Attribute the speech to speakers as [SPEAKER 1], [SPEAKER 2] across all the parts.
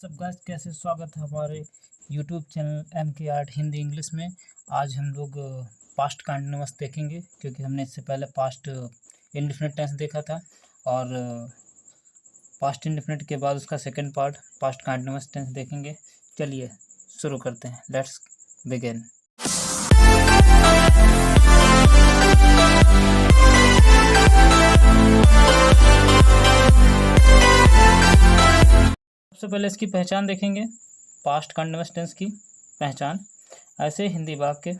[SPEAKER 1] सब गाइस कैसे स्वागत है हमारे यूट्यूब चैनल एम के आर्ट हिंदी इंग्लिश में। आज हम लोग पास्ट कंटिन्यूअस देखेंगे क्योंकि हमने इससे पहले पास्ट इंडेफिनिट टेंस देखा था और पास्ट इंडेफिनिट के बाद उसका second part past continuous tense देखेंगे। चलिए शुरू करते हैं, लेट्स बिगिन। सबसे पहले इसकी पहचान देखेंगे, पास्ट कंटिन्यूअस टेंस की पहचान। ऐसे हिंदी वाक्य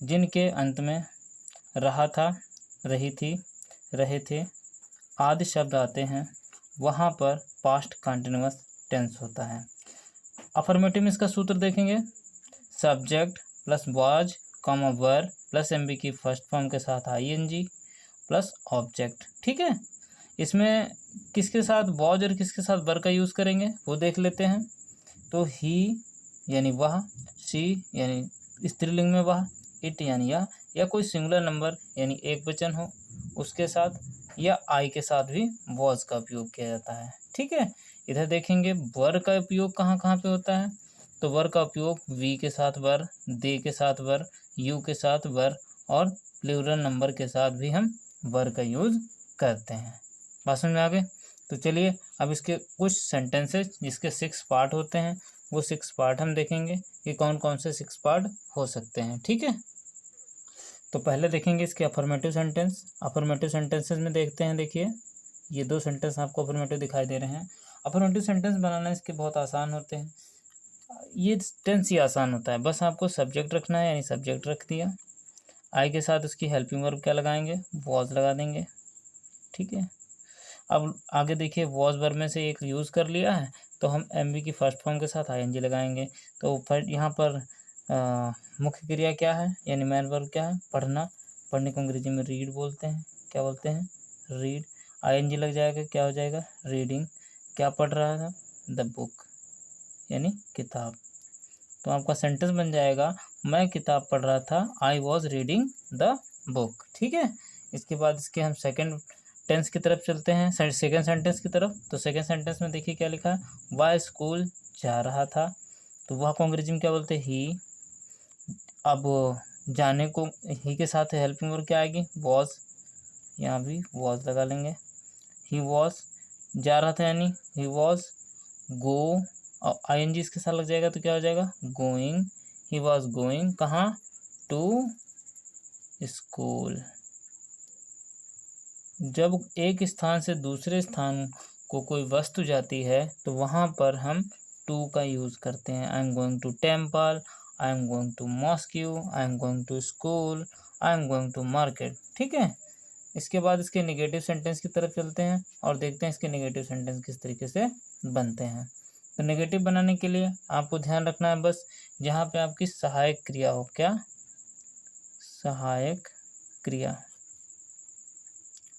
[SPEAKER 1] जिनके अंत में रहा था, रही थी, रहे थे आदि शब्द आते हैं वहाँ पर पास्ट कंटिन्यूअस टेंस होता है। अफर्मेटिव में इसका सूत्र देखेंगे, subject plus was comma were plus MB की फर्स्ट फॉर्म के साथ आईएनजी प्लस ऑब्जेक्ट। ठीक है, इसमें किसके साथ वॉज और किसके साथ वर का यूज़ करेंगे वो देख लेते हैं। तो ही यानी वह, शी यानी स्त्रीलिंग में वह, इट यानी यह, या कोई सिंगुलर नंबर यानी एक वचन हो उसके साथ, या आई के साथ भी वॉज का उपयोग किया जाता है। ठीक है, इधर देखेंगे वर का उपयोग कहाँ कहाँ पे होता है। तो वर का उपयोग वी के साथ वर, दे के साथ वर, यू के साथ वर और प्लूरल नंबर के साथ भी हम वर का यूज़ करते हैं। बात समझ में आ गई? तो चलिए अब इसके कुछ सेंटेंसेस जिसके 6 पार्ट होते हैं वो 6 पार्ट हम देखेंगे कि कौन कौन से 6 पार्ट हो सकते हैं। ठीक है, तो पहले देखेंगे इसके अफर्मेटिव सेंटेंस। अफर्मेटिव सेंटेंसेस में देखते हैं, देखिए ये 2 सेंटेंस आपको अफर्मेटिव दिखाई दे रहे हैं। अफर्मेटिव सेंटेंस बनाना इसके बहुत आसान होते हैं, ये टेंस ही आसान होता है, बस आपको सब्जेक्ट रखना है, यानी सब्जेक्ट रख दिया, आई के साथ उसकी हेल्पिंग वर्ब क्या लगाएंगे, वॉज लगा देंगे। ठीक है, अब आगे देखिए वॉज वर्ब में से एक यूज़ कर लिया है तो हम एमबी की फर्स्ट फॉर्म के साथ आईएनजी लगाएंगे। तो फिर यहाँ पर मुख्य क्रिया क्या है, यानी मेन वर्ब क्या है, पढ़ना। पढ़ने को अंग्रेजी में रीड बोलते हैं, क्या बोलते हैं, रीड। आईएनजी लग जाएगा, क्या हो जाएगा, रीडिंग। क्या पढ़ रहा था, द बुक यानी किताब। तो आपका सेंटेंस बन जाएगा, मैं किताब पढ़ रहा था, I was reading the book. ठीक है, इसके बाद इसके हम सेकेंड टेंस की तरफ चलते हैं, सेकेंड सेंटेंस की तरफ। तो सेकेंड सेंटेंस में देखिए क्या लिखा है, वह स्कूल जा रहा था। तो वह को अंग्रेजी में क्या बोलते हैं, ही। अब जाने को ही के साथ हेल्पिंग वर्ब क्या आएगी, वॉज, यहाँ भी वॉज लगा लेंगे। ही वॉज जा रहा था यानी ही वॉज गो, और आईएनजी इसके साथ लग जाएगा तो क्या हो जाएगा, गोइंग। ही वॉज गोइंग कहाँ, टू स्कूल। जब एक स्थान से दूसरे स्थान को कोई वस्तु जाती है तो वहाँ पर हम टू का यूज़ करते हैं। I am going to temple, I am going to mosque, I am going to school, I am going to market. ठीक है, इसके बाद इसके नेगेटिव सेंटेंस की तरफ चलते हैं और देखते हैं इसके नेगेटिव सेंटेंस किस तरीके से बनते हैं। तो नेगेटिव बनाने के लिए आपको ध्यान रखना है बस जहाँ पे आपकी सहायक क्रिया हो, क्या, सहायक क्रिया।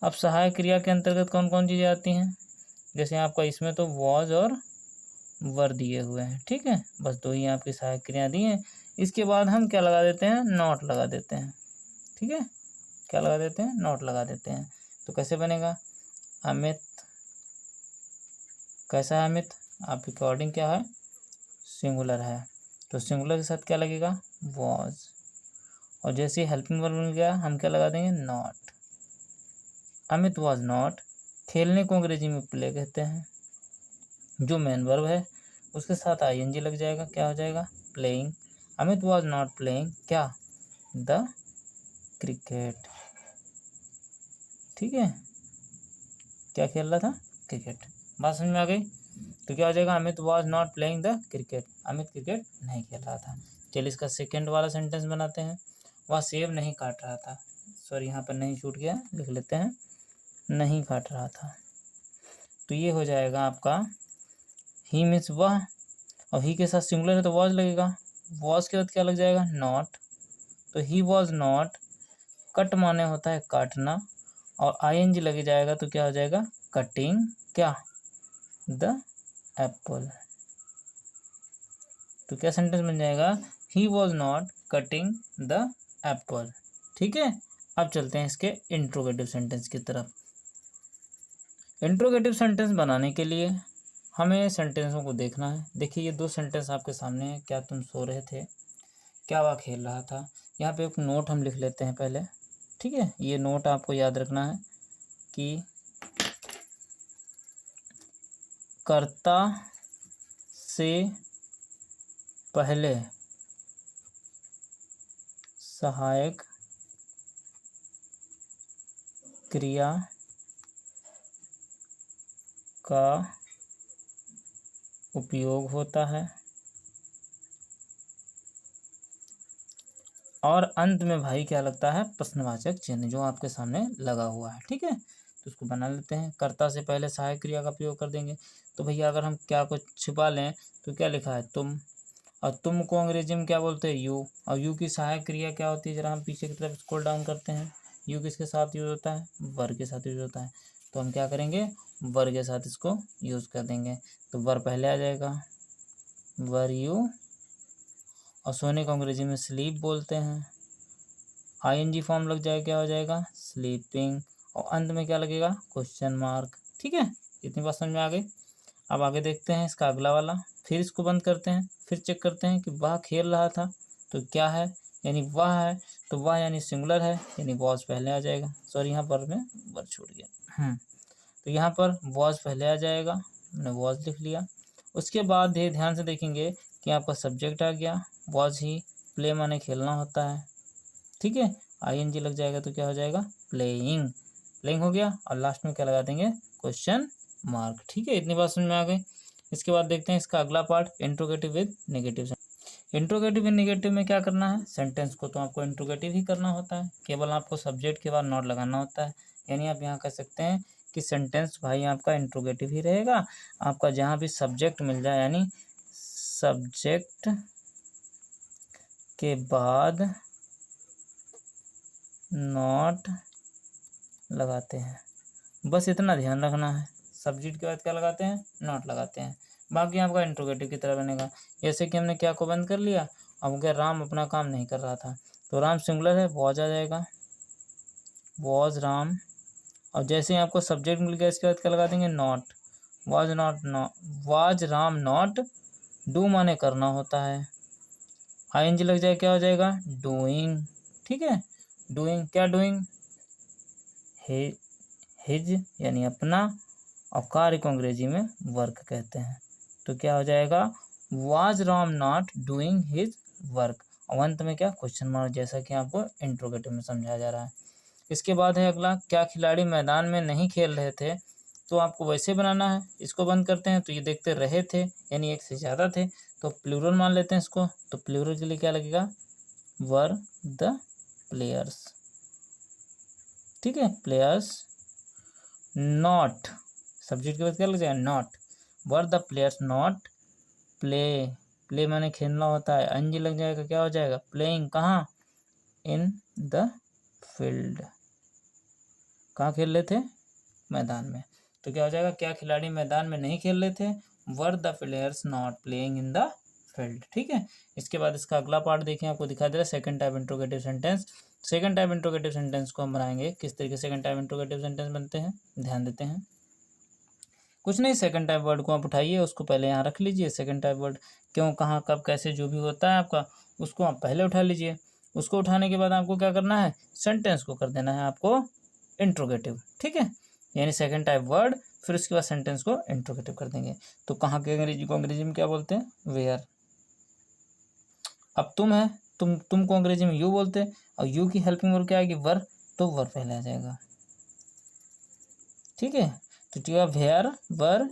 [SPEAKER 1] अब सहायक क्रिया के अंतर्गत कौन कौन चीज़ें आती हैं, जैसे आपका इसमें तो वॉज और वर दिए हुए हैं। ठीक है, बस 2 ही आपकी सहायक क्रिया दी हैं। इसके बाद हम क्या लगा देते हैं, नॉट लगा देते हैं। ठीक है, क्या लगा देते हैं, नॉट लगा देते हैं। तो कैसे बनेगा, अमित, कैसा है अमित, आपके अकॉर्डिंग क्या है, सिंगुलर है, तो सिंगुलर के साथ क्या लगेगा, वॉज। और जैसे हेल्पिंग वर्ब मिल गया हम क्या लगा देंगे, नॉट। अमित वॉज नॉट, खेलने को अंग्रेजी में प्ले कहते हैं, जो मेन वर्ब है उसके साथ आईएनजी लग जाएगा, क्या हो जाएगा, playing. Amit was not playing क्या, द क्रिकेट। ठीक है, क्या खेल रहा था, क्रिकेट। बात समझ में आ गई? तो क्या हो जाएगा, Amit was not playing the cricket, Amit cricket नहीं खेल रहा था। चलिए इसका सेकेंड वाला सेंटेंस बनाते हैं, वह सेब नहीं काट रहा था। सॉरी यहाँ पर नहीं छूट गया, लिख लेते हैं, नहीं काट रहा था। तो ये हो जाएगा आपका ही मीन्स वह, और ही के साथ सिंगुलर है तो वॉज लगेगा, वॉज के बाद क्या लग जाएगा, नॉट। तो ही वॉज नॉट, कट माने होता है काटना, और आईएनजी लग जाएगा तो क्या हो जाएगा, कटिंग क्या, द एप्पल। तो क्या सेंटेंस बन जाएगा, he was not cutting the Apple. ठीक है, अब चलते हैं इसके इंट्रोगेटिव सेंटेंस की तरफ। इंट्रोगेटिव सेंटेंस बनाने के लिए हमें सेंटेंसों को देखना है। देखिए ये 2 सेंटेंस आपके सामने है। क्या तुम सो रहे थे, क्या वह खेल रहा था। यहाँ पे एक नोट हम लिख लेते हैं पहले, ठीक है। ये नोट आपको याद रखना है कि कर्ता से पहले सहायक क्रिया का उपयोग होता है और अंत में भाई क्या लगता है, प्रश्नवाचक चिन्ह जो आपके सामने लगा हुआ है, ठीक है। तो उसको बना लेते हैं। कर्ता से पहले सहायक क्रिया का प्रयोग कर देंगे। तो भैया अगर हम क्या कुछ छिपा लें तो क्या लिखा है, तुम, और तुम को अंग्रेजी में क्या बोलते हैं, यू। और यू की सहायक क्रिया क्या होती है, जरा हम पीछे की तरफ स्क्रॉल डाउन करते हैं। यू किसके साथ यूज होता है, वर के साथ यूज होता है। तो हम क्या करेंगे, वर के साथ इसको यूज कर देंगे। तो वर पहले आ जाएगा, वर यू। और सोने को अंग्रेजी में स्लीप बोलते हैं। आईएनजी फॉर्म लग जाए, क्या हो जाएगा, स्लीपिंग। और अंत में क्या लगेगा, क्वेश्चन मार्क, ठीक है। इतनी बात समझ में आ गई। अब आगे देखते हैं इसका अगला वाला। फिर इसको बंद करते हैं, फिर चेक करते हैं कि वह खेल रहा था तो क्या है, यानी वह है। तो वह यानी सिंगुलर है, यानी वॉज पहले आ जाएगा। सॉरी यहाँ पर में वर छूट गया। तो यहाँ पर वॉज पहले आ जाएगा, हमने वॉज लिख लिया। उसके बाद ये ध्यान से देखेंगे कि आपका सब्जेक्ट आ गया, वॉज ही। प्ले माने खेलना होता है, ठीक है। आईएनजी लग जाएगा तो क्या हो जाएगा, प्लेइंग। प्लेइंग हो गया। और लास्ट में क्या लगा देंगे, क्वेश्चन मार्क, ठीक है। इतनी बात समझ में आ गई। इसके बाद देखते हैं इसका अगला part, interrogative with negative. Interrogative with negative में क्या करना है, सेंटेंस को तो आपको इंट्रोगेटिव ही करना होता है, केवल आपको सब्जेक्ट के बाद नॉट लगाना होता है। यानी आप यहाँ कह सकते हैं कि सेंटेंस भाई आपका इंट्रोगेटिव ही रहेगा। आपका जहाँ भी सब्जेक्ट मिल जाए, यानी सब्जेक्ट के बाद नॉट लगाते हैं, बस इतना ध्यान रखना है। सब्जेक्ट के बाद क्या लगाते हैं, नॉट लगाते हैं। बाकी आपका इंट्रोगेटिव की तरह बनेगा। जैसे कि हमने क्या को बंद कर लिया, अब क्या राम अपना काम नहीं कर रहा था, तो राम सिंगुलर है, वॉज आ जाएगा, वॉज राम। और जैसे ही आपको सब्जेक्ट मिल गया, इसके बाद क्या लगा देंगे, not. Was not, was Ram not do माने करना होता है। आईएनजी लग जाए, क्या हो जाएगा, डूइंग, ठीक है। डूइंग, क्या डूइंग, हिज यानी अपना, और कार्य को अंग्रेजी में वर्क कहते हैं। तो क्या हो जाएगा, was Ram not doing his work. और अंत में क्या, क्वेश्चन मार्क, जैसा कि आपको इंट्रोगेटिव में समझाया जा रहा है। इसके बाद है अगला, क्या खिलाड़ी मैदान में नहीं खेल रहे थे। तो आपको वैसे बनाना है। इसको बंद करते हैं तो ये देखते रहे थे, यानी एक से ज़्यादा थे, तो प्लूरल मान लेते हैं इसको। तो प्लूरल के लिए क्या लगेगा, वर द प्लेयर्स, ठीक है। प्लेयर्स नॉट, सब्जेक्ट के बाद क्या लग जाएगा, not. Were the players not play, play माने खेलना होता है, एनजी लग जाएगा, क्या हो जाएगा, प्लेइंग। कहाँ, इन द फील्ड, कहाँ खेल रहे थे, मैदान में। तो क्या हो जाएगा, क्या खिलाड़ी मैदान में नहीं खेल रहे थे, were the players not playing in the field, ठीक है। इसके बाद इसका अगला पार्ट देखें, आपको दिखा दे रहा है second type interrogative sentence. Second type interrogative sentence को हम बनाएंगे, किस तरीके से सेकंड टाइप इंट्रोगेटिव सेंटेंस बनते हैं, ध्यान देते हैं। कुछ नहीं, सेकंड टाइप वर्ड को आप उठाइए, उसको पहले यहाँ रख लीजिए। सेकंड टाइप वर्ड क्यों, कहाँ, कब, कैसे, जो भी होता है आपका, उसको आप पहले उठा लीजिए। उसको उठाने के बाद आपको क्या करना है, सेंटेंस को कर देना है आपको इंट्रोगेटिव, ठीक है। यानी सेकंड टाइप वर्ड, फिर उसके बाद सेंटेंस को इंट्रोगेटिव कर देंगे। तो कहाँ के अंग्रेजी को अंग्रेजी में क्या बोलते हैं, वेयर। अब तुम है, तुम को अंग्रेजी में यू बोलते हैं, और यू की हेल्पिंग वर्ब क्या आएगी, वर, तो वर पहले आ जाएगा, ठीक है। तो ठीक है, वेयर, वर,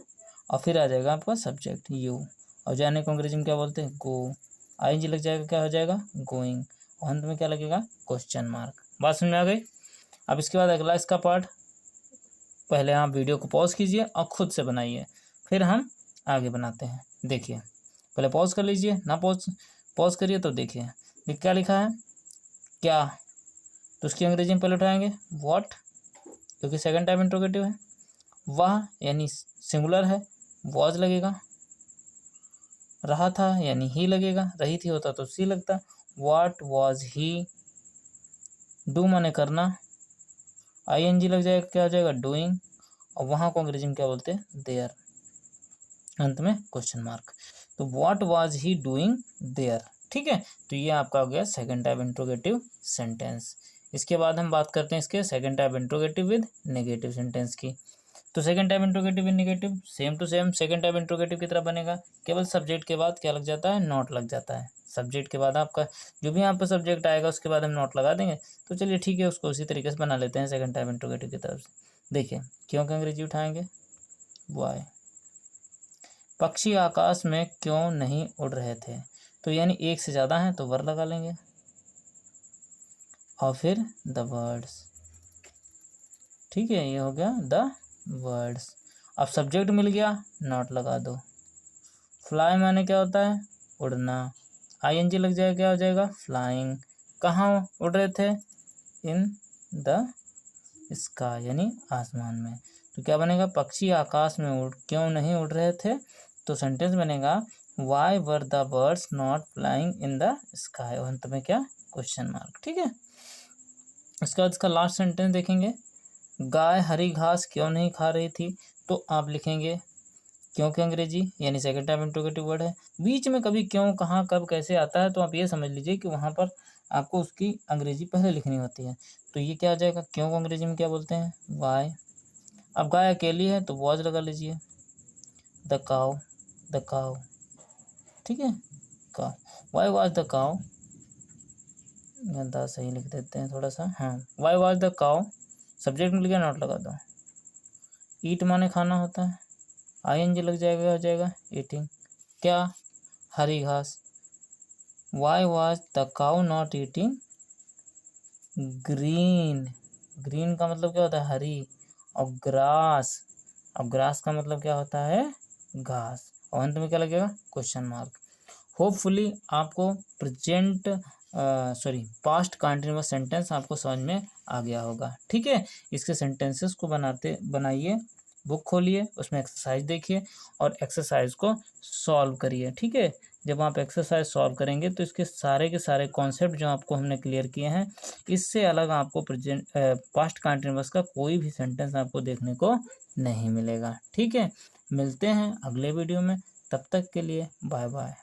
[SPEAKER 1] और फिर आ जाएगा आपका सब्जेक्ट यू। और जाने को अंग्रेजी में क्या बोलते हैं, गो। आईएनजी लग जाएगा, क्या हो जाएगा, गोइंग। और अंत में क्या लगेगा, क्वेश्चन मार्क। बात समझ में आ गई। अब इसके बाद अगला इसका पार्ट, पहले आप वीडियो को पॉज कीजिए और खुद से बनाइए, फिर हम आगे बनाते हैं। देखिए, पहले पॉज कर लीजिए, ना पॉज करिए तो देखिए क्या लिखा है, क्या, तो उसकी अंग्रेजी में पहले उठाएंगे व्हाट, क्योंकि सेकंड टाइप इंट्रोगेटिव है। वह यानी सिंगुलर है, वॉज लगेगा। रहा था यानी ही लगेगा, रही थी होता तो सी लगता। व्हाट वॉज ही, डू माने करना, आईएनजी लग जाएगा, क्या हो जाएगा, डूइंग। और वहाँ को अंग्रेजी में क्या बोलते हैं, देयर। अंत में क्वेश्चन मार्क। तो what was he doing there, ठीक है। तो ये आपका हो गया सेकंड टाइप इंट्रोगेटिव सेंटेंस। इसके बाद हम बात करते हैं इसके second type interrogative with negative sentence की। तो second type interrogative with negative same to same second type interrogative की तरह बनेगा, केवल सब्जेक्ट के बाद क्या लग जाता है, नॉट लग जाता है। सब्जेक्ट के बाद आपका जो भी यहाँ पर सब्जेक्ट आएगा उसके बाद हम नॉट लगा देंगे। तो चलिए ठीक है, उसको उसी तरीके से बना लेते हैं सेकंड टाइप इंट्रोगेटिव की तरफ से। देखिए क्यों की अंग्रेजी उठाएंगे, वाई। पक्षी आकाश में क्यों नहीं उड़ रहे थे, तो यानी एक से ज़्यादा हैं तो वर लगा लेंगे और फिर द वर्ड्स, ठीक है। ये हो गया द वर्ड्स। अब सब्जेक्ट मिल गया, नॉट लगा दो। फ्लाई माने क्या होता है, उड़ना, आईएनजी लग जाएगा, क्या हो जाएगा, फ्लाइंग। कहाँ उड़ रहे थे, इन द स्काई, यानी आसमान में। तो क्या बनेगा, पक्षी आकाश में क्यों नहीं उड़ रहे थे, तो सेंटेंस बनेगा why were the birds not flying in the sky, और अंत में क्या, क्वेश्चन मार्क, ठीक है। इसके बाद इसका लास्ट सेंटेंस देखेंगे, गाय हरी घास क्यों नहीं खा रही थी, तो आप लिखेंगे क्योंकि अंग्रेजी, यानी सेकंड टाइप इंट्रोगेटिव वर्ड है। बीच में कभी क्यों, कहाँ, कब, कैसे आता है तो आप ये समझ लीजिए कि वहाँ पर आपको उसकी अंग्रेजी पहले लिखनी होती है। तो ये क्या आ जाएगा, क्यों को अंग्रेजी में क्या बोलते हैं, वाई। अब गाय अकेली है तो वॉज लगा लीजिए, द काउ, द काउ, ठीक है, cow. Why was the cow, गंदा सही लिख देते हैं थोड़ा सा, हाँ, why was the cow, subject मिल गया, नॉट लगा दो। ईट माने खाना होता है, आईएनजी लग जाएगा, हो जाएगा ईटिंग। क्या, हरी घास, Y was the cow not eating green, green का मतलब क्या होता है, हरी, और ग्रास, अब ग्रास का मतलब क्या होता है, घास, और अंत में क्या लगेगा, क्वेश्चन मार्क। होपफुली आपको प्रेजेंट पास्ट कंटिन्यूअस सेंटेंस आपको समझ में आ गया होगा, ठीक है। इसके सेंटेंसेस को बनाइए, बुक खोलिए, उसमें एक्सरसाइज देखिए और एक्सरसाइज को सॉल्व करिए, ठीक है। जब आप एक्सरसाइज सॉल्व करेंगे तो इसके सारे के सारे कॉन्सेप्ट जो आपको हमने क्लियर किए हैं, इससे अलग आपको पास्ट कंटिन्यूअस का कोई भी सेंटेंस आपको देखने को नहीं मिलेगा, ठीक है। मिलते हैं अगले वीडियो में, तब तक के लिए बाय बाय।